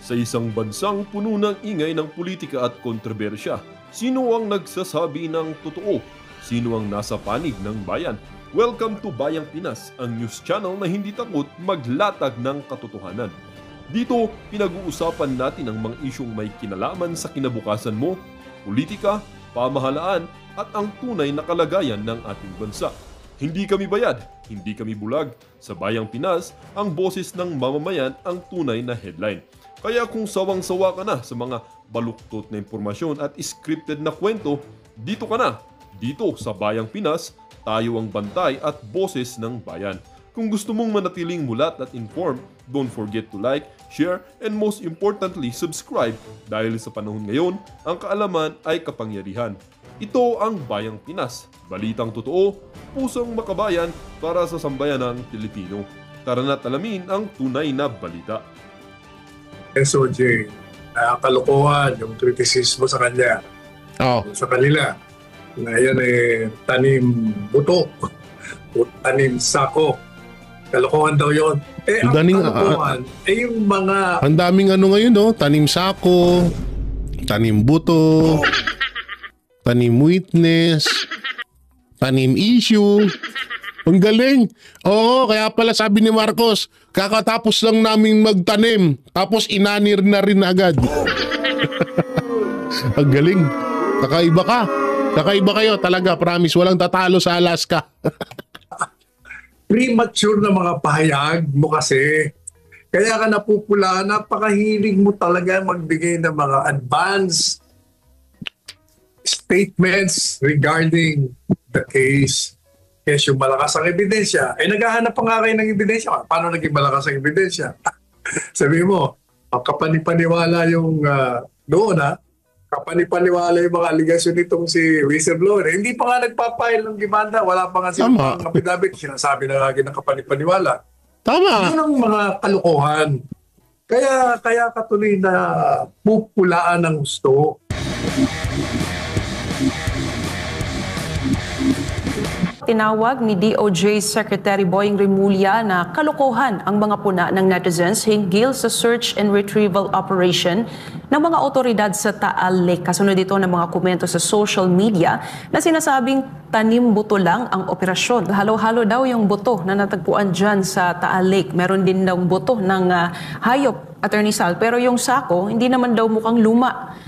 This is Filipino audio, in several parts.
Sa isang bansang puno ng ingay ng politika at kontrobersya, sino ang nagsasabi ng totoo? Sino ang nasa panig ng bayan? Welcome to Bayang Pinas, ang news channel na hindi takot maglatag ng katotohanan. Dito, pinag-uusapan natin ang mga isyong may kinalaman sa kinabukasan mo, politika, pamahalaan at ang tunay na kalagayan ng ating bansa. Hindi kami bayad, hindi kami bulag. Sa Bayang Pinas, ang boses ng mamamayan ang tunay na headline. Kaya kung sawang-sawa ka na sa mga baluktot na impormasyon at scripted na kwento, dito ka na. Dito sa Bayang Pinas, tayo ang bantay at boses ng bayan. Kung gusto mong manatiling mulat at informed, don't forget to like, share, and most importantly, subscribe dahil sa panahon ngayon, ang kaalaman ay kapangyarihan. Ito ang Bayang Pinas, balitang totoo, pusong makabayan para sa sambayanang Pilipino. Tara na't alamin ang tunay na balita. SOJ, kalokohan yung kritisismo sa kanya. Sa kanila. Ngayon tanim buto o tanim sako. Kalokohan daw yun. Ang kalokohan yung mga... Ang daming ano ngayon, no? Tanim sako, tanim buto, tanim witness, tanim issue. Ang galing. Oo, kaya pala sabi ni Marcos, kakatapos lang namin magtanim, tapos inanir na rin agad. Ang galing. Kakaiba ka. Kakaiba kayo talaga, promise. Walang tatalo sa Alaska. Premature na mga pahayag mo kasi. Kaya ka napupula, napakahilig mo talaga magbigay ng mga advanced statements regarding the case. Yes, yung malakas ang ebidensya. Naghahanap pa nga kayo ng ebidensya. Paano naging malakas ang ebidensya? Sabi mo, kapanipaniwala yung doon kapanipaniwala yung mga aligasyon nitong si whistleblower. Hindi pa nga nagpapile ng demanda. Wala pa nga silang affidavit. Sinasabi na lagi ng kapanipaniwala. Tama. Yun ang mga kalokohan. Kaya katuloy na pupulaan ng gusto. Tinawag ni DOJ Secretary Boying Remulla na kalokohan ang mga puna ng netizens hinggil sa search and retrieval operation ng mga otoridad sa Taal Lake. Kasunod ito ng mga komento sa social media na sinasabing tanim buto lang ang operasyon. Halo-halo daw yung buto na natagpuan dyan sa Taal Lake. Meron din daw buto ng hayop, Attorney Sal. Pero yung sako, hindi naman daw mukhang luma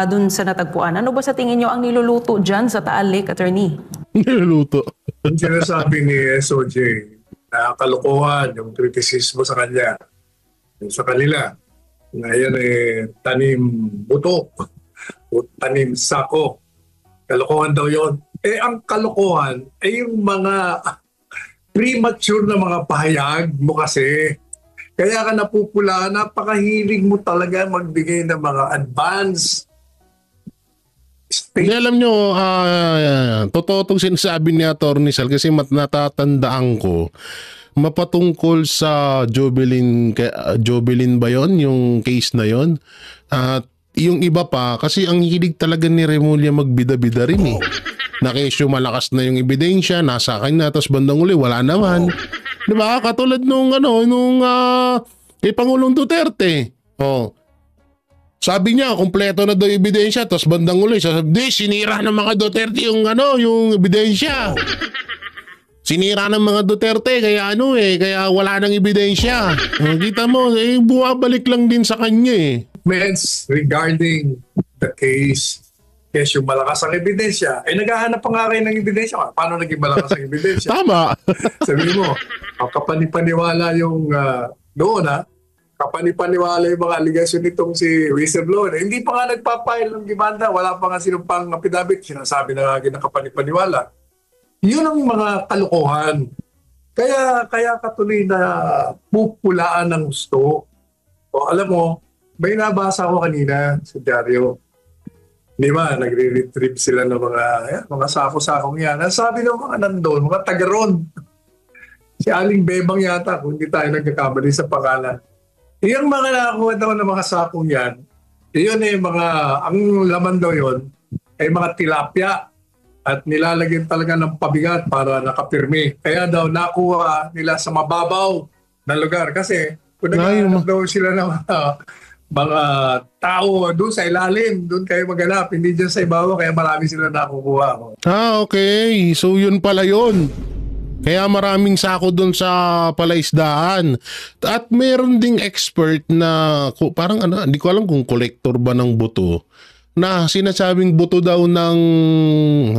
dun sa natagpuan. Ano ba sa tingin nyo ang niluluto dyan sa Taal Lake, Attorney? Niluluto. Yung sinasabi ni SOJ na kalokohan yung kritisismo sa kanya, yung sa kanila. Ngayon tanim buto o tanim sako. Kalokohan daw yun. Ang kalokohan ay yung mga premature na mga pahayag mo kasi. Kaya ka napupula, napakahilig mo talaga magbigay ng mga advanced Hindi, alam nyo, totoo itong sinasabi ni Atty. Sal kasi natatandaan ko, mapatungkol sa Jovelyn ba yun, yung case na yun? At yung iba pa, kasi ang hilig talaga ni Remulla magbida-bida rin eh. Nakisyo malakas na yung ebidensya, nasa kanya, tapos bandang uli, wala naman. Diba? Katulad nung kay Pangulong Duterte. Sabi niya, kumpleto na daw yung ebidensya, tapos bandang uli, sasabi, sinira ng mga Duterte yung ebidensya. Sinira ng mga Duterte, kaya kaya wala nang ebidensya. Kita mo, buwabalik lang din sa kanya eh. Regarding the case, yung malakas ang ebidensya, naghahanap pa nga kayo ng ebidensya. Paano naging malakas ang ebidensya? Tama. Sabi mo, kapanipaniwala yung doon kapanipaniwala yung mga aligasyon nitong si whistleblower. Hindi pa nga nagpapile ng demanda. Wala pa nga silang pang affidavit. Sinasabi na lagi ng kapanipaniwala. Yun ang mga kalokohan. Kaya katuloy na pupulaan ng gusto. Alam mo, may nabasa ko kanina sa dyaryo. Di ba, nagre-retrieve sila ng mga sako-sakong yan. Sabi ng mga nandun, mga tagaron. Si Aling Bebang yata, kung hindi tayo nagkakamali sa pangalan. Yung mga nakakuha daw ng mga sakong yan, yun ang laman daw yun, ay mga tilapia at nilalagyan talaga ng pabigat para nakapirmi. Kaya daw nakuha nila sa mababaw na lugar kasi kung naghahanap daw sila ng mga tao doon sa ilalim, doon kayo maghanap, hindi dyan sa ibabaw, kaya marami sila nakukuha. Okay. So yun pala yun. Kaya maraming sako doon sa palaisdaan. At meron ding expert na parang hindi ko alam kung collector ba ng buto, na sinasabing buto daw ng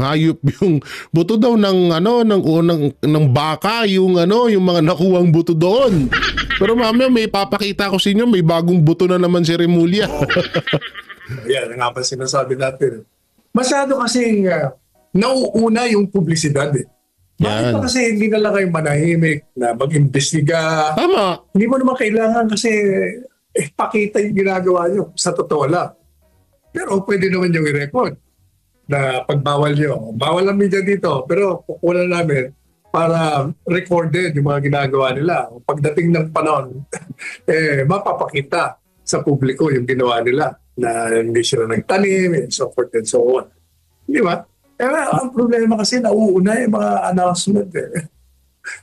hayop, yung buto daw ng ng baka, yung mga nakuwang buto doon. Pero mamaya may papakita ko sa inyo, may bagong buto na naman si Remulla. Yan, nga pa sinasabi natin. Masyado kasing nauuna yung publisidad eh. Bakit Yan. pa kasi hindi na lang kayo manahimik na mag-imbestiga? Tama. Hindi mo naman kailangan kasi pakita yung ginagawa nyo sa totoo lang. Pero pwede naman yung i-record na pagbawal nyo. Bawal ang media dito, pero kukunan namin para recorded yung mga ginagawa nila. Pagdating ng panahon, mapapakita sa publiko yung ginawa nila na hindi sila nagtanim and so forth and so on. Di ba? Ang problema kasi nauuna yung mga announcement eh.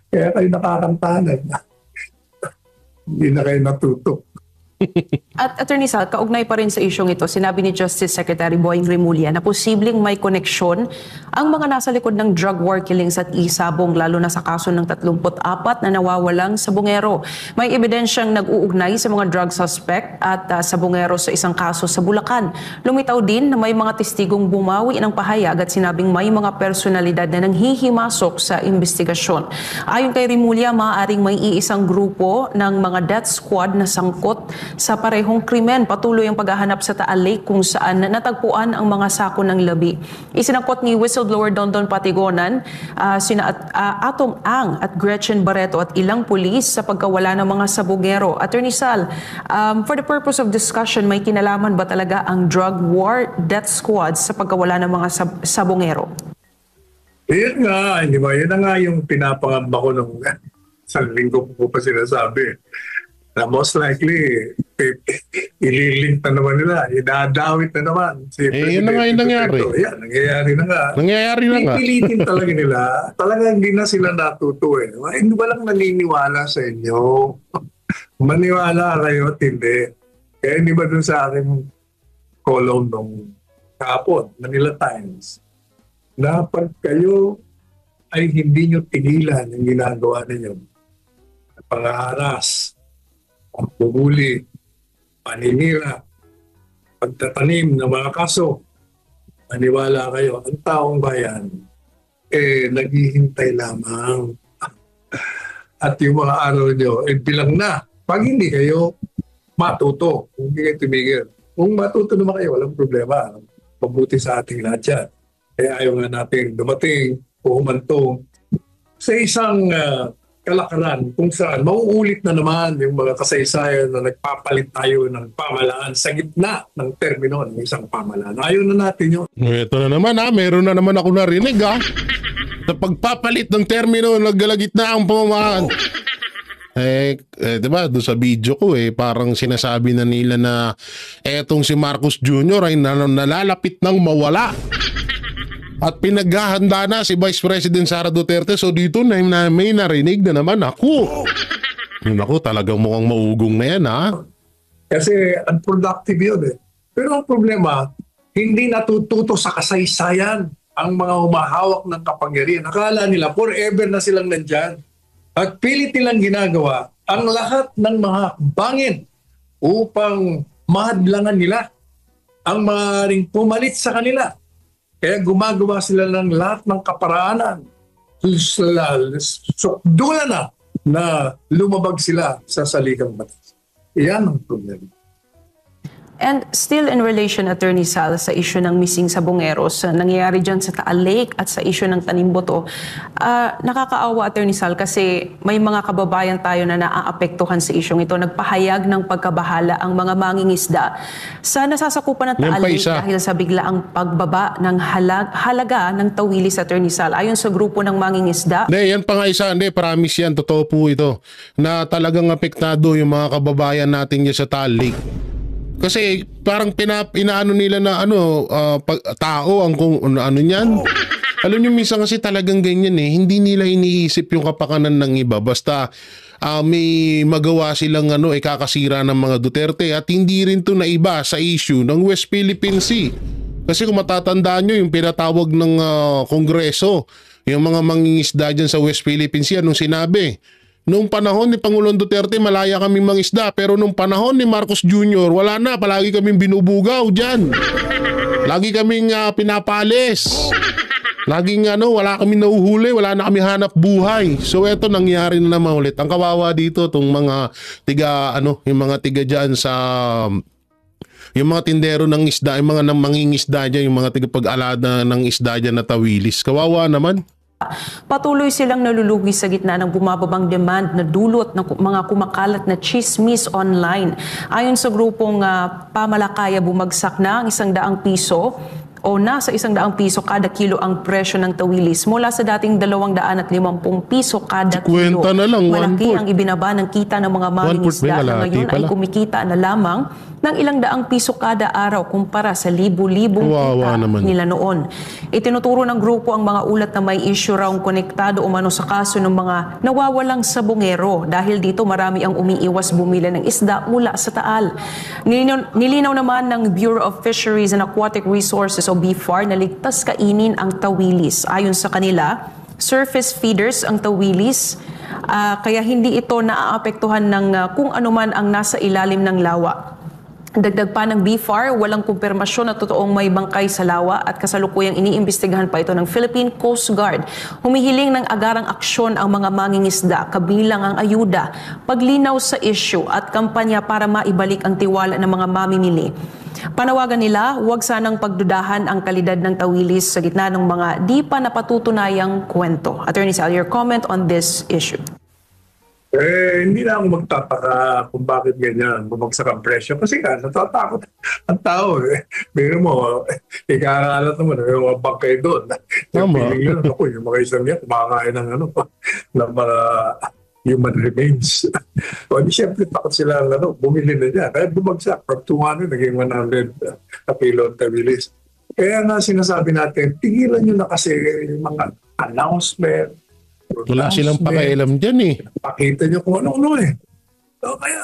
Kaya kayo nakakantanan. Hindi na kayo natuto. At Attorney Sal, kaugnay pa rin sa isyong ito, sinabi ni Justice Secretary Boying Remulla na posibleng may koneksyon ang mga nasa likod ng drug war killings at isabong, lalo na sa kaso ng 34 na nawawalang sabongero. May ebidensyang nag-uugnay sa mga drug suspect at sabongero sa isang kaso sa Bulacan. Lumitaw din na may mga testigong bumawi ng pahayag at sinabing may mga personalidad na nanghihimasok sa investigasyon. Ayon kay Remulla, maaaring may iisang grupo ng mga death squad na sangkot sa parehong krimen. Patuloy ang paghahanap sa Taal Lake kung saan natagpuan ang mga sako ng labi. Isinangkot ni whistleblower Dondon Patigonan sina Atong Ang at Gretchen Barreto at ilang pulis sa pagkawala ng mga sabongero. Attorney Sal, for the purpose of discussion, may kinalaman ba talaga ang drug war death squads sa pagkawala ng mga sabongero? Yun nga, di ba? Yun na nga yung pinapangamba ko nung sa linggo ko pa sinasabi. Na most likely, ililink na naman nila, idadawit na naman. Yun na nga yung nangyari. Yan, nangyayari na nga. Nangyayari na nga. Pipilitin talaga nila. Talagang hindi na sila natuto eh. Hindi ba lang naniniwala sa inyo? Maniwala kayo at hindi. Kaya hindi ba dun sa aking column nung kahapon, Manila Times, na pag kayo ay hindi nyo tigilan yung ginagawa ninyo, pang-aaras, pagbubuli, paninira, pagtatanim ng mga kaso, maniwala kayo, ang taong bayan, naghihintay lamang. At yung mga araw nyo, bilang na. Pag hindi kayo matuto, hindi kayo tumigil. Kung matuto naman kayo, walang problema. Mabuti sa ating lahat yan. Kaya ayaw nga natin dumating o humantong sa isang kalakaran kung saan mauulit na naman yung mga kasaysayan na nagpapalit tayo ng pamahalaan sa gitna ng termino ng isang pamahalaan. Ayaw na natin yun. Ito na naman meron na naman ako narinig sa pagpapalit ng termino naggalagitna ang pamahalaan. Diba, doon sa video ko parang sinasabi na nila na etong si Marcos Jr. ay nalalapit ng mawala. At pinaghahanda na si Vice President Sara Duterte. So dito na may narinig na naman ako. Naku, talagang mukhang maugong na yan Kasi unproductive yun Pero ang problema, hindi natututo sa kasaysayan ang mga humahawak ng kapangyarihan. Akala nila forever na silang nandyan. At pilit nilang ginagawa ang lahat ng mga bangin upang mahadlangan nila ang maaaring pumalit sa kanila. Kaya gumagawa sila ng lahat ng kaparaanan. Sukdulan na lumabag sila sa saligang batas. Iyan ang problema. And still in relation, Attorney Sal, sa issue ng missing sabongeros, nangyayari dyan sa Taal Lake at sa issue ng Tanimboto, nakakaawa, Attorney Sal, kasi may mga kababayan tayo na naaapektuhan sa isyong ito. Nagpahayag ng pagkabahala ang mga mangingisda sa nasasakupan ng Taal Lake dahil sa biglaang pagbaba ng halaga ng tawilis, Attorney Sal. Ayon sa grupo ng mangingisda. Yan pa nga isa, promise yan, totoo po ito, na talagang apektado yung mga kababayan natin dyan sa Taal Lake. Kasi parang inaano nila na tao ang kung ano niyan. Alam niyo, minsan kasi talagang ganyan eh. Hindi nila iniisip yung kapakanan ng iba. Basta may magawa silang kakasira ng mga Duterte, at hindi rin to naiba sa issue ng West Philippine Sea. Kasi kung matatandaan nyo, yung pinatawag ng Kongreso, yung mga mangingisda dyan sa West Philippine Sea, anong sinabi? Noong panahon ni Pangulong Duterte, malaya kaming mangisda. Pero nung panahon ni Marcos Jr., wala na. Palagi kaming binubugaw dyan. Lagi kaming pinapalis. Laging wala kami nahuhuli, wala na kami hanap buhay. So eto, nangyari na naman ulit. Ang kawawa dito tong mga yung mga tiga diyan sa yung mga tindero ng isda, yung mga mangingisda diyan, yung mga tigapag-alada ng isda diyan na tawilis. Kawawa naman. Patuloy silang nalulugi sa gitna ng bumababang demand na dulot ng mga kumakalat na chismis online. Ayon sa grupong Pamalakaya, bumagsak na ang 100 piso o nasa 100 piso kada kilo ang presyo ng tawilis mula sa dating 250 piso kada kilo. Na lang, malaki ang ibinaba ng kita ng mga mangingisda na ngayon ay kumikita na lamang ng ilang daang piso kada araw kumpara sa libu-libong kita nila noon. Itinuturo ng grupo ang mga ulat na may issue raw konektado umano sa kaso ng mga nawawalang sabongero. Dahil dito marami ang umiiwas bumili ng isda mula sa Taal. Nilinaw naman ng Bureau of Fisheries and Aquatic Resources o BFAR na ligtas kainin ang tawilis. Ayon sa kanila, surface feeders ang tawilis, kaya hindi ito naaapektuhan ng kung anuman ang nasa ilalim ng lawa. Dagdag pa ng BFAR, walang kumpirmasyon na totoong may bangkay sa lawa at kasalukuyang iniimbestigahan pa ito ng Philippine Coast Guard. Humihiling ng agarang aksyon ang mga mangingisda, kabilang ang ayuda, paglinaw sa issue at kampanya para maibalik ang tiwala ng mga mamimili. Panawagan nila, huwag sanang pagdudahan ang kalidad ng tawilis sa gitna ng mga di pa napatutunayang kwento. Attorney Sal, your comment on this issue. Hindi na ako magtataka kung bakit ganyan bumagsak ang presyo. Kasi natatakot ang tao. Biro mo, ikakalat naman, yung mga bangkay doon. Yung yung mga isang yan, kumakain ng ng mga human remains. O di siyempre takot sila bumili na dyan. Kaya bumagsak from 200, naging 100 na kilo ang tawilis. Kaya nga sinasabi natin, tigilan nyo na kasi yung mga announcement. Wala silang pakialam dyan eh. Pakita nyo kung ano-ano eh. So, kaya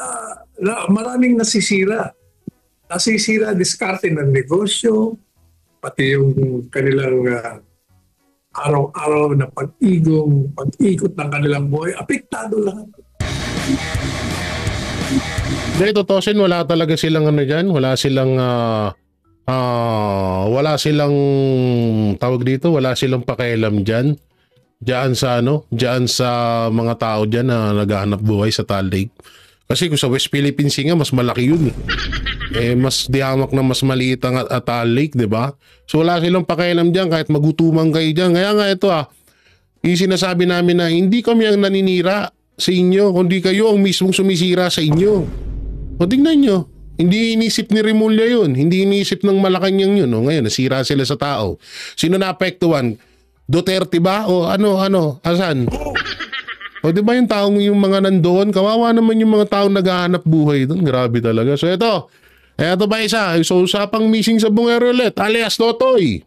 maraming nasisira. Nasisira, diskarte ng negosyo, pati yung kanilang araw-araw na pag-ikot ng kanilang buhay, apektado lahat. Dahil totosin, wala talaga silang dyan, wala silang tawag dito, wala silang pakialam dyan. Diyan sa mga tao diyan na naghahanap buhay sa Taal Lake. Kasi kung sa West Philippine Sea nga, mas malaki yun eh. Mas dihamak na mas maliit ang Taal Lake, di ba? So wala silang pakialam diyan kahit magutumang kayo diyan. Kaya nga ito yung sinasabi namin na hindi kami ang naninira sa inyo, kundi kayo ang mismong sumisira sa inyo. O tingnan nyo, hindi inisip ni Remulla yun, hindi inisip ng Malacanang yun. O ngayon, nasira sila sa tao. Sino naapektuhan? Duterte ba? O asan? O di ba yung mga nandoon? Kawawa naman yung mga taong naghahanap buhay doon. Grabe talaga. So eto ba isa? So usapang missing sa Bungero ulit, alias Totoy.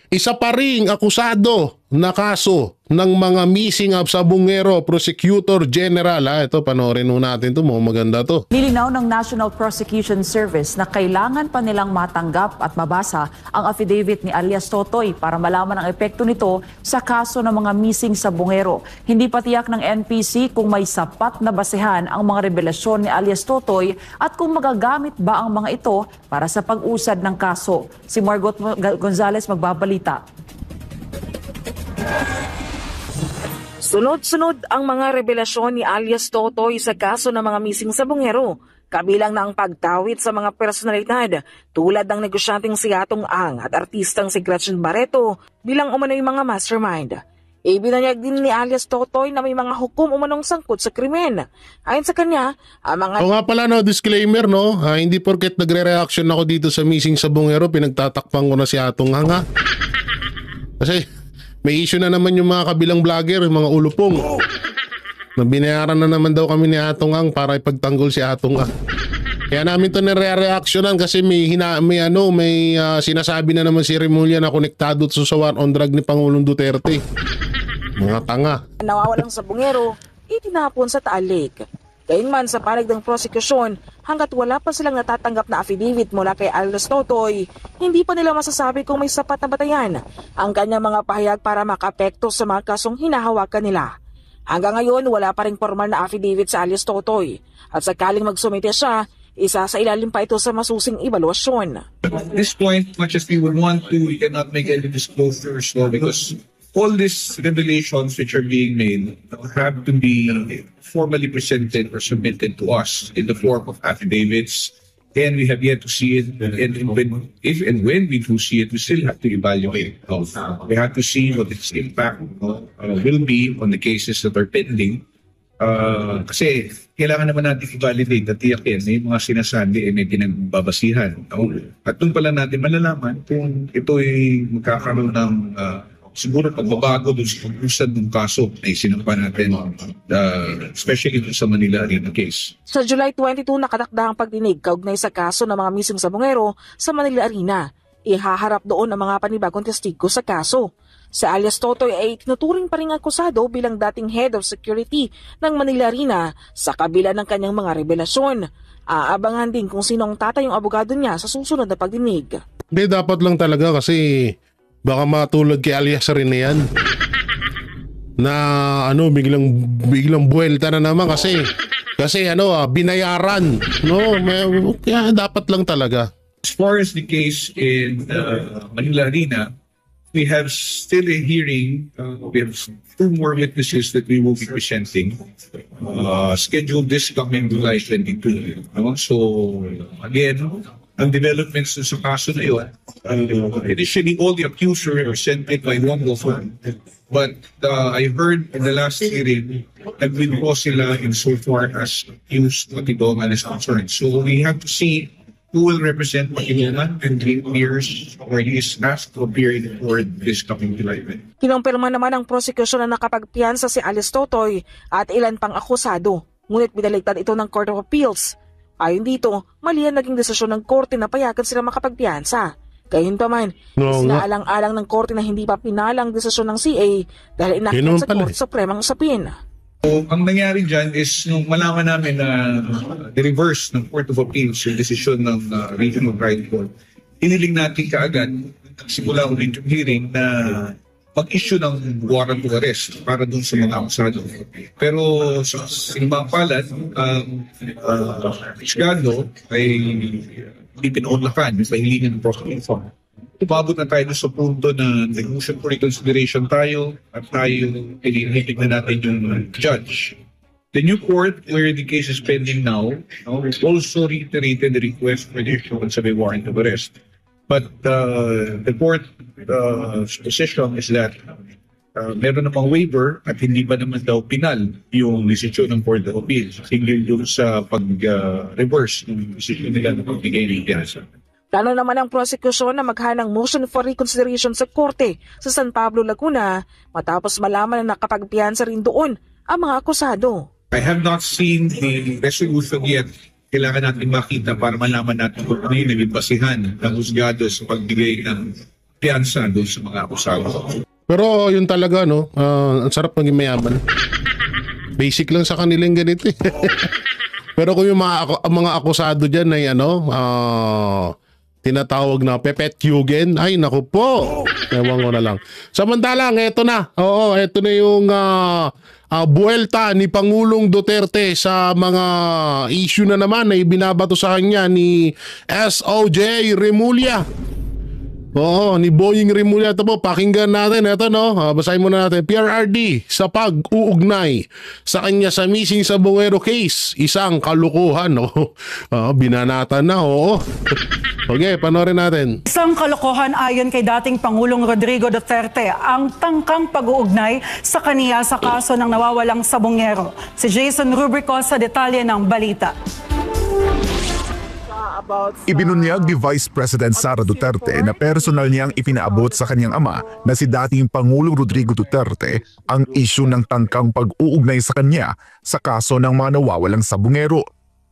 Isa pa ring akusado na kaso ng mga missing sa Bungero Prosecutor General. Ito, panoorin natin ito. Maganda to. Nilinaw ng National Prosecution Service na kailangan pa nilang matanggap at mabasa ang affidavit ni alias Totoy para malaman ang epekto nito sa kaso ng mga missing sa Bungero. Hindi pa tiyak ng NPC kung may sapat na basehan ang mga revelasyon ni alias Totoy at kung magagamit ba ang mga ito para sa pag-usad ng kaso. Si Margot Gonzalez magbabalita. Sunod-sunod ang mga revelasyon ni alias Totoy sa kaso ng mga missing sa Bungero, kabilang na ang pagtawid sa mga personalidad tulad ng negosyanteng si Atong Ang at artistang si Gretchen Barreto bilang umano'y mga mastermind. Ibinanyag din ni alias Totoy na may mga hukom umanong sangkot sa krimen. Ayon sa kanya, ang mga... O nga pala disclaimer hindi porket nagre-reaction ako dito sa missing sa Bungero, pinagtatakpan ko na si Atong Ang Kasi... may issue na naman yung mga kabilang vlogger, yung mga ulupong. Binayaran na naman daw kami ni Atong Ang para ipagtanggol si Atong Ang. Kaya namin to nire-reactionan kasi may sinasabi na naman si Remulla na konektado sa war on drug ni Pangulong Duterte. Mga tanga. Nawawalang sabungero, itinapon sa Taal Lake. Gayunman sa panig ng prosekusyon, hanggat wala pa silang natatanggap na affidavit mula kay alias Totoy, hindi pa nila masasabi kung may sapat na batayan ang kanyang mga pahayag para makapekto sa mga kasong hinahawakan nila. Hanggang ngayon, wala pa ring formal na affidavit sa alias Totoy. At sakaling magsumite siya, isa sa ilalim pa ito sa masusing evaluasyon. At this point, much as we would want to, we cannot make any disclosures because all these revelations which are being made have to be formally presented or submitted to us in the form of affidavits, and we have yet to see it. And if and when we do see it, we still have to evaluate. We have to see what its impact will be on the cases that are pending. Kasi kailangan naman natin i-validate at tiyakin na yung mga sinasabi ay may pinagbabasihan. At doon pala natin malalaman kung ito ay magkakaroon ng siguro pagbabago doon sa pag-usad ng kaso na isinampa natin, especially doon sa Manila Arena case. Sa July 22, nakatakda ang pagdinig kaugnay sa kaso ng mga missing sabungero sa Manila Arena. Ihaharap doon ang mga panibagong testigo sa kaso. Si alias Totoy ay tinuturing pa ring akusado bilang dating head of security ng Manila Arena sa kabila ng kanyang mga revelasyon. Aabangan din kung sino ang tatayong abogado niya sa susunod na pagdinig. Hindi, dapat lang talaga kasi baka matulad kay alias rin na yan. Na biglang buwelta na naman kasi binayaran. Kaya dapat lang talaga. As far as the case in Manila Arena, we have still a hearing. We have 2 more witnesses that we will be presenting. Scheduled this coming July 22. So, again, ang developments sa kaso na yun, initially all the accusers were sent in by one law firm. But I heard in the last hearing, nag-withdraw sila in so far as accused Matigongan is concerned. So, we have to see who will represent Matigongan and the peers where he is asked to appear in court this coming July. Kinumpirma naman ng prosecution na nakapagpiyansa si alias Totoy at ilan pang akusado. Ngunit binaligtad ito ng Court of Appeals. Ayon dito, mali ang naging desisyon ng korte na payagan sila makapagpiyansa. Gayunpaman, sinaalang-alang ng korte na hindi pa pinalang desisyon ng CA dahil inakyat sa Korte Supremang usapin. So, ang nangyari dyan is nung malaman namin na reverse ng Court of Appeals yung desisyon ng Regional Trial Court, hiniling natin kaagad simula ulit yung hearing na mag-issue ng warrant of arrest para dun sa mga akusado. Pero sa mga palad, Iskando ay hindi pinaunlakan yung pahilingan ng prosecution. Umabot na tayo sa punto na nag-motion for reconsideration tayo at tayo hinihilig na natin yung judge. The new court where the case is pending now also reiterated the request for the issuance of a warrant of arrest. But the court position is that meron namang waiver at hindi ba naman daw pinal yung desisyon ng Court of Appeals hinggil doon sa pag-reverse ng desisyon nila na pagbigay ng piyansa. Plano naman ang prosecution na maghanang motion for reconsideration sa korte sa San Pablo, Laguna matapos malaman na nakapagpiyansa rin doon ang mga akusado. I have not seen the resolution yet. Kailangan natin makita para malaman natin kung ano yung naging basihan ng husgado sa pagbigay ng piyansa doon sa mga akusado. Pero yun talaga, ang sarap maging mayaman. Basic lang sa kanilang ganito. Pero kung yung mga akusado dyan ay tinatawag na Pepet-Yugen, ay naku po, ewan ko na lang. Samantalang, eto na yung buwelta ni Pangulong Duterte sa mga issue na naman na ibinabato sa kanya ni SOJ Remulla. Ni Boying Remulla. Ito po, pakinggan natin. Ito basahin muna natin. PRRD sa pag-uugnay sa kanya sa missing sabungero case. Isang kalukuhan. Binanatan na. Okay, panoorin natin. Isang kalokohan ayon kay dating Pangulong Rodrigo Duterte ang tangkang pag-uugnay sa kaniya sa kaso ng nawawalang sabungero. Si Jason Rubrico sa detalye ng balita. Ibinunyag ni Vice President Sara Duterte na personal niyang ipinaabot sa kanyang ama na si dating Pangulong Rodrigo Duterte ang isyu ng tangkang pag-uugnay sa kanya sa kaso ng mga nawawalang sabungero.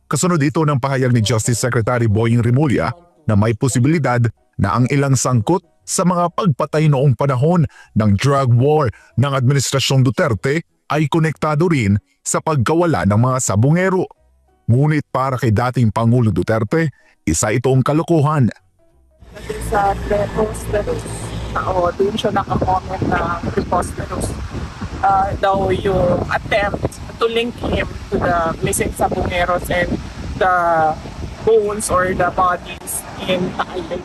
Kasunod ito ng pahayag ni Justice Secretary Boying Remulla na may posibilidad na ang ilang sangkot sa mga pagpatay noong panahon ng drug war ng Administrasyong Duterte ay konektado rin sa pagkawala ng mga sabungero. Ngunit para kay dating Pangulong Duterte, isa itong kalokohan. Sa preposterous, doon siya nakakomment na preposterous daw yung attempt to link him to the missing sabongeros and the bones or the bodies in Taal.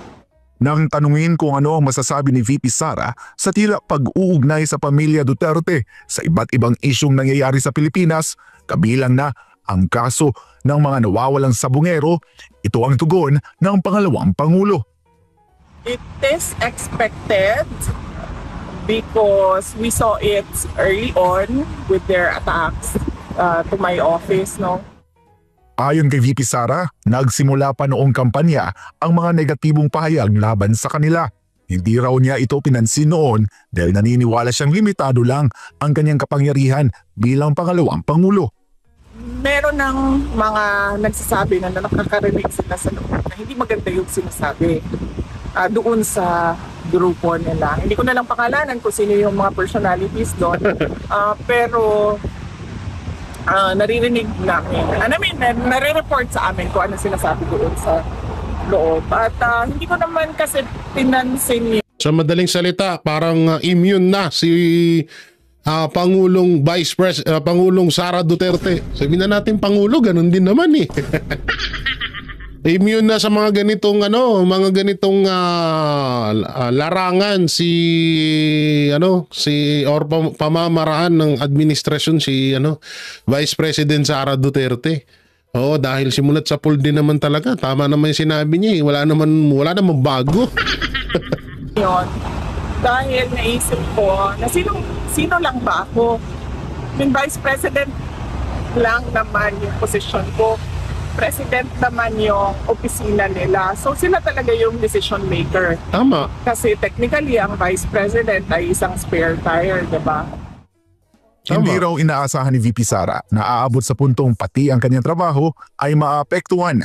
Nang tanungin kung ano ang masasabi ni VP Sara sa tila pag-uugnay sa pamilya Duterte sa iba't ibang isyong nangyayari sa Pilipinas, kabilang na ang kaso ng mga nawawalang sabungero, ito ang tugon ng pangalawang Pangulo. It is expected because we saw it early on with their attacks to my office, no? Ayon kay VP Sara, nagsimula pa noong kampanya ang mga negatibong pahayag laban sa kanila. Hindi raw niya ito pinansin noon dahil naniniwala siyang limitado lang ang kanyang kapangyarihan bilang pangalawang Pangulo. Meron ng mga nagsasabi na nakakarinig sila sa loob na hindi maganda yung sinasabi doon sa grupo nila. Hindi ko na lang pakalanan kung sino yung mga personalities doon. Pero naririnig namin, nare-report sa amin kung ano sinasabi doon sa loob. At hindi ko naman kasi pinansin yun. Sa madaling salita, parang immune na si Pangulong Pangulong Sara Duterte. Sabihin na natin Pangulo, ganun din naman eh. Immune na sa mga ganitong larangan or pamamaraan ng administrasyon si Vice President Sara Duterte. Oo, dahil simulat sa pool din naman talaga. Tama naman yung sinabi niya, wala naman bago. Yun. Dahil naisip ko na sino lang ba ako? Yung Vice President lang naman yung posisyon ko. President naman yung opisina nila. So sila talaga yung decision maker. Tama. Kasi technically ang Vice President ay isang spare tire, di ba? Hindi raw inaasahan ni VP Sara na aabot sa puntong pati ang kanyang trabaho ay maapektuhan.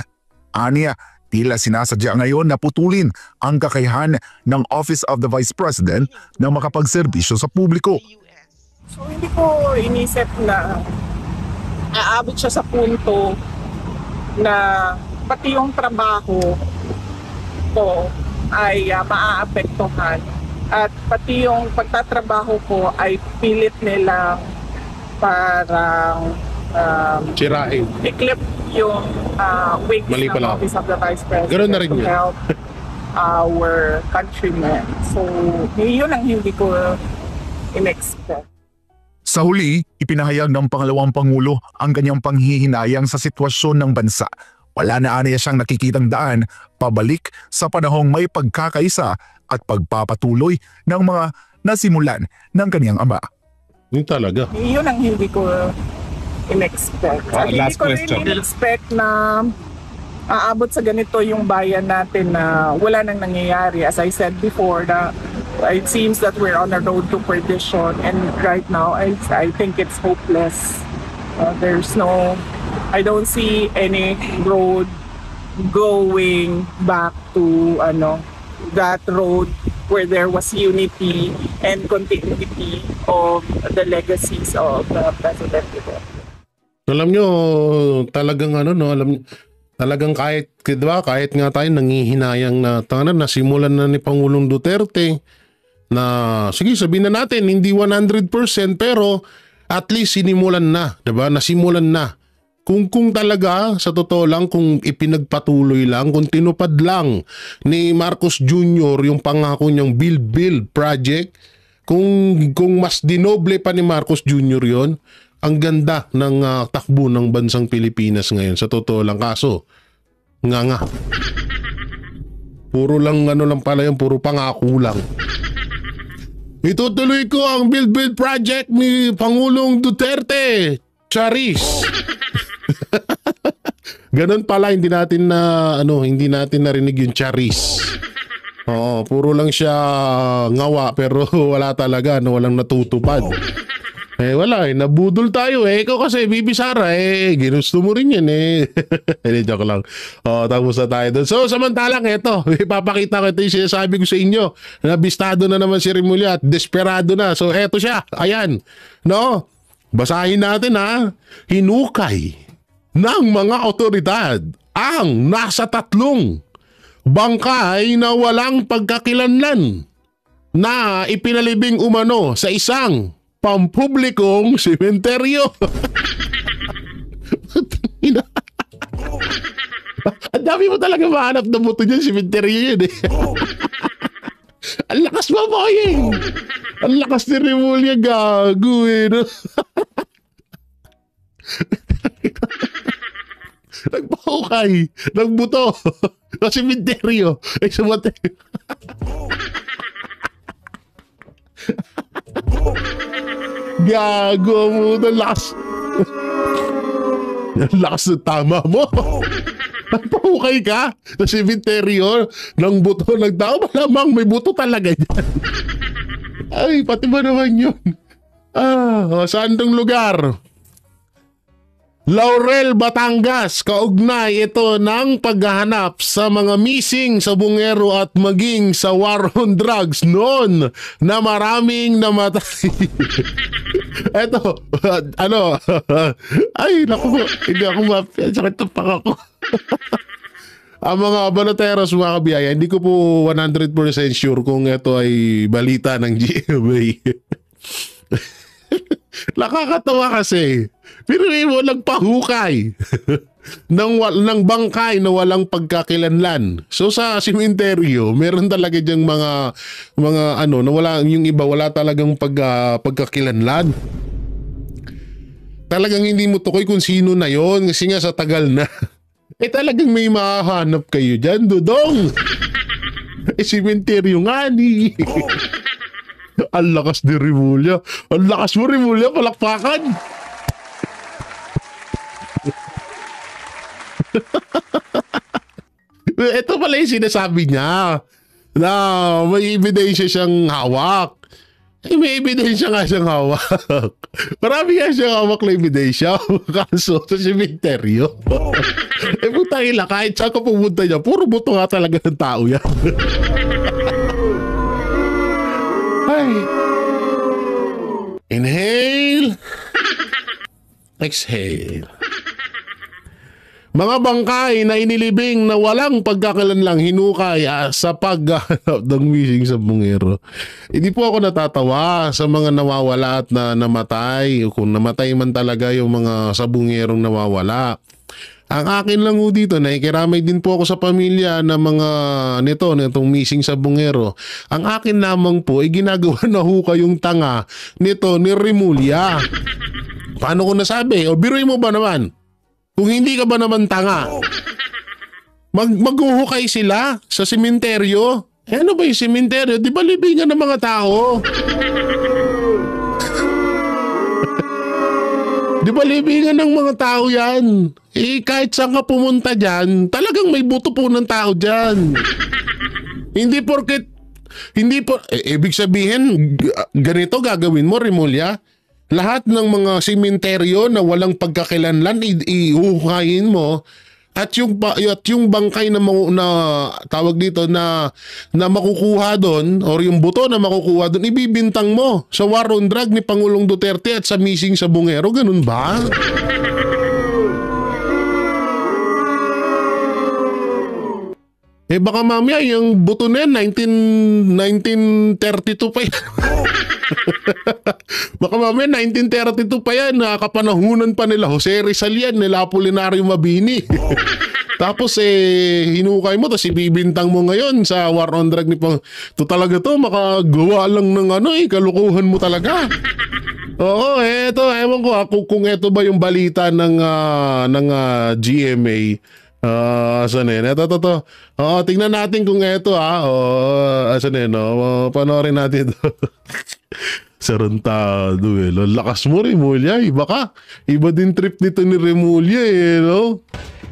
Aniya, tila sinasadya ngayon na putulin ang kakayahan ng Office of the Vice President na makapagserbisyo sa publiko. So hindi ko inisip na aabot siya sa punto na pati yung trabaho ko ay maaapektuhan at pati yung pagtatrabaho ko ay pilit nilang parang sirain. i-clip yung wings ng Office of the Vice President na rin to help our countrymen. So yun ang hindi ko in-expect. Sa huli, ipinahayag ng pangalawang Pangulo ang kanyang panghihinayang sa sitwasyon ng bansa. Wala na aniya siyang nakikitang daan pabalik sa panahong may pagkakaisa at pagpapatuloy ng mga nasimulan ng kanyang ama. Yun talaga. Yun ang hindi ko in-expect. Hindi ko rin in-expect na aabot sa ganito yung bayan natin na wala nang nangyayari. As I said before, na it seems that we're on a road to perdition, and right now I think it's hopeless. I don't see any road going back to that road where there was unity and continuity of the legacies of the President. Alam nyo, talagang talagang kahit nga tayo nangihinayang na nasimulan na ni Pangulong Duterte na sige sabihin na natin hindi 100% pero at least sinimulan na, 'di ba? Nasimulan na. Kung talaga sa totoo lang, kung ipinagpatuloy lang, kung tinupad lang ni Marcos Jr. yung pangako niyang build project, kung mas dinoble pa ni Marcos Jr. yon, ang ganda ng takbo ng bansang Pilipinas ngayon sa totoo lang. Kaso nga puro lang lang pala yung puro pangako lang. Itutuloy ko ang build project ni Pangulong Duterte. Charis. Ganun pala, hindi natin narinig yung charis. Oo, puro lang siya ngawa pero wala talaga, walang natutupad. Wala nabudol tayo ikaw kasi Bibi Sara ginusto mo rin yan Hindi, joke lang. Tapos na tayo doon. So samantalang ito, ipapakita ko ito yung sinasabi ko sa inyo. Nabistado na naman si Remulla at desperado na. So eto siya, ayan. No? Basahin natin ha. Hinukay ng mga otoridad ang nasa 3 bangkay na walang pagkakilanlan na ipinalibing umano sa isang pampublikong sementeryo. Ang dami mo talaga mahanap na buto dyan, sementeryo yun Ang lakas mo, boying! Ang lakas ni Remulla, gago no? Nagpahukay ng buto sa sementeryo. Gago mo, lakas. Lakas ng tama mo. Nagpahukay ka sa sementeryo ng buto ng tao. Malamang may buto talaga dyan. Ay, pati ba naman yun? Saan tong lugar? Laurel, Batangas, kaugnay ito ng paghahanap sa mga missing sa bungero at maging sa war on drugs noon na maraming namatay. Eto, ay naku, hindi ako sakit ng paka ko. Ang mga baloteros, mga kabiyaya, hindi ko po 100% sure kung ito ay balita ng GMA. Nakakatawa kasi. Pero mo nagpahukay ng bangkay na walang pagkakilanlan. So sa sementeryo, meron talaga diyang mga na wala, yung iba wala talagang pagkakilanlan. Talagang hindi mo tukoy kung sino na yon kasi nga sa tagal na. Talagang may mahahanap kayo dyan, Dudong. Sementeryo nga ni. Ang lakas ni Remulla. Ang lakas mo, Remulla, palakpakan. Ito pala yung sinasabi niya na may ebidensya siyang hawak. May ebidensya nga siyang hawak. Marami nga siyang hawak na ebidensya. Kaso sa sementeryo. Putang ila, kahit saan ka pumunta niya, puro buto nga talaga ng tao yan. Ay. Inhale. Exhale. Mga bangkay na inilibing na walang pagkakalanlang hinukay sa paghahanap ng missing sa bungero. Hindi po ako natatawa sa mga nawawala at na namatay. O kung namatay man talaga yung mga sabungerong nawawala. Ang akin lang po dito, nakikiramay din po ako sa pamilya na mga nitong missing sa bungero. Ang akin lamang po ay ginagawa na hukay yung tanga nito ni Remulla. Paano ko nasabi? O biruin mo ba naman? Kung hindi ka ba naman tanga, maghuhukay sila sa sementeryo. Ano ba yung sementeryo? Di ba libingan ng mga tao? Di ba libingan ng mga tao yan? Kahit saan ka pumunta dyan, talagang may buto po ng tao dyan. Hindi porket, ibig sabihin, ganito gagawin mo, Remulla. Lahat ng mga sementeryo na walang pagkakilanlan ihuhukayin mo at yung bangkay na tawag dito na makukuha doon or yung buto na makukuha doon ibibintang mo sa war on drug ni Pangulong Duterte at sa missing sa bungero. Ganun ba? Baka mamaya yung buto na yan 1932 pa yan. Baka mamaya 1932 pa yan, nakapanahunan pa nila Jose Rizal yan, nila Apolinario Mabini. Tapos hinukay mo, tapos ibibintang mo ngayon sa war on drug ni Pang. Ito talaga to, makagawa lang ng kalukuhan mo talaga. Oo, eto, ewan ko kung eto ba yung balita ng GMA. Asan yun? Ito. Tingnan natin kung eto asan yun? Panoorin natin ito. Sarantado lakas mo, Remulla. Iba din trip nito ni Remulla no?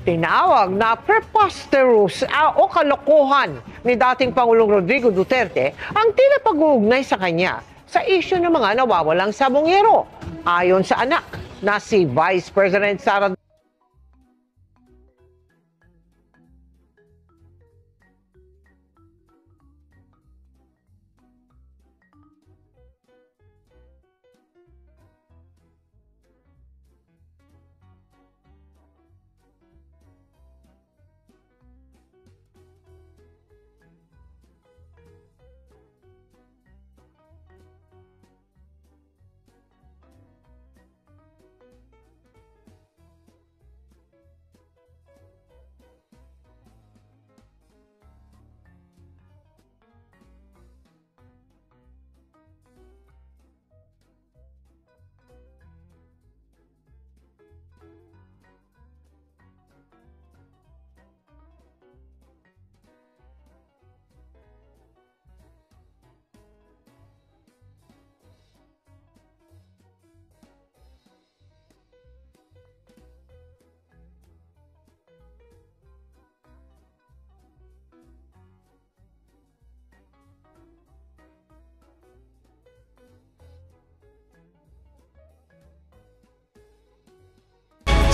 Tinawag na preposterous o kalokohan ni dating Pangulong Rodrigo Duterte ang tila pag-uugnay sa kanya sa isyu ng mga nawawalang sabongero. Ayon sa anak na si Vice President Sara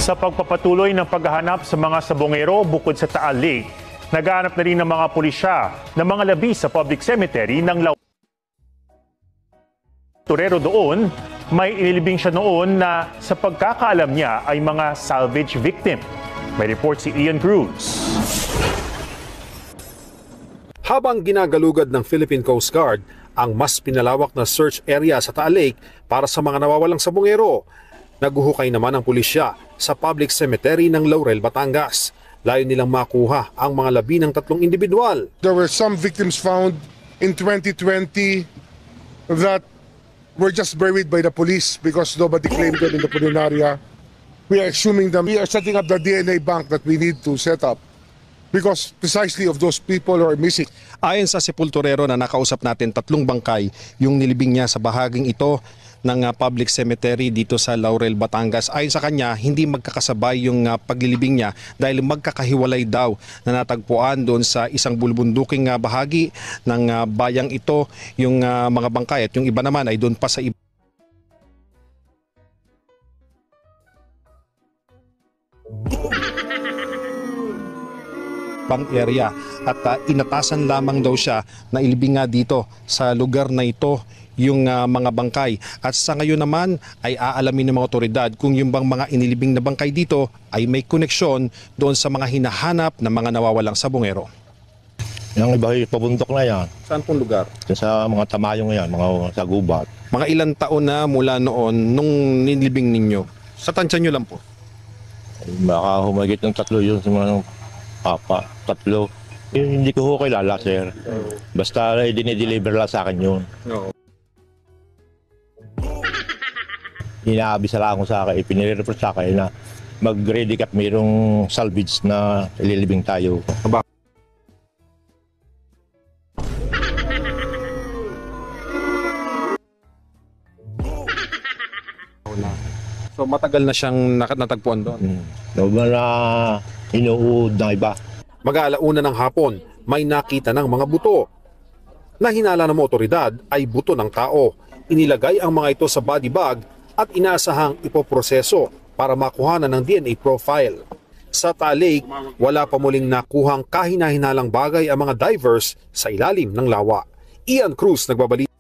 Sa pagpapatuloy ng paghahanap sa mga sabongero bukod sa Taal Lake, naghahanap na rin ng mga pulisya ng mga labi sa public cemetery ng Torero doon. May inilibing siya noon na sa pagkakaalam niya ay mga salvage victim. May report si Ian Cruz. Habang ginagalugad ng Philippine Coast Guard ang mas pinalawak na search area sa Taal Lake para sa mga nawawalang sabongero, naguhukay naman ang pulisya sa public cemetery ng Laurel, Batangas. Layo nilang makuha ang mga labi ng 3 individual. There were some victims found in 2020 that were just buried by the police because nobody claimed them in the Pulinaria. We are exhuming them. We are setting up the DNA bank that we need to set up because precisely of those people who are missing. Ayon sa sepulturero na nakausap natin, 3 bangkay yung nilibing niya sa bahaging ito ng public cemetery dito sa Laurel, Batangas. Ayon sa kanya, hindi magkakasabay yung paglilibing niya dahil magkakahiwalay daw na natagpuan doon sa isang bulubunduking bahagi ng bayang ito yung mga bangkay at yung iba naman ay doon pa sa iba. Bang area at inatasan lamang daw siya na ilibing nga dito sa lugar na ito yung mga bangkay. At sa ngayon naman ay aalamin ng mga otoridad kung yung bang mga inilibing na bangkay dito ay may koneksyon doon sa mga hinahanap na mga nawawalang sabongero. Yung iba ay pabundok na yan. Saan pong lugar? Sa mga tamayong yan, mga sa gubat. Mga ilang taon na mula noon nung nilibing ninyo? Sa tansya nyo lang po? Baka humagit ng 3 yun sa mga 3. Hindi ko ho kilala, sir. Basta dinideliver lang sa akin yun. No. Inaabisa lang ako sa akin, ipinireport sa akin na mag-ready ka, mayroong salvage na ililibing tayo. So matagal na siyang natagpuan doon? Na inuud ng iba. Mag-aalauna ng hapon, may nakita ng mga buto. Na hinala ng otoridad ay buto ng tao. Inilagay ang mga ito sa body bag at inaasahang ipoproseso para makuhanan ng DNA profile. Sa Taal Lake, wala pa muling nakuhang kahina-hinalang bagay ang mga divers sa ilalim ng lawa. Ian Cruz, nagbabalik.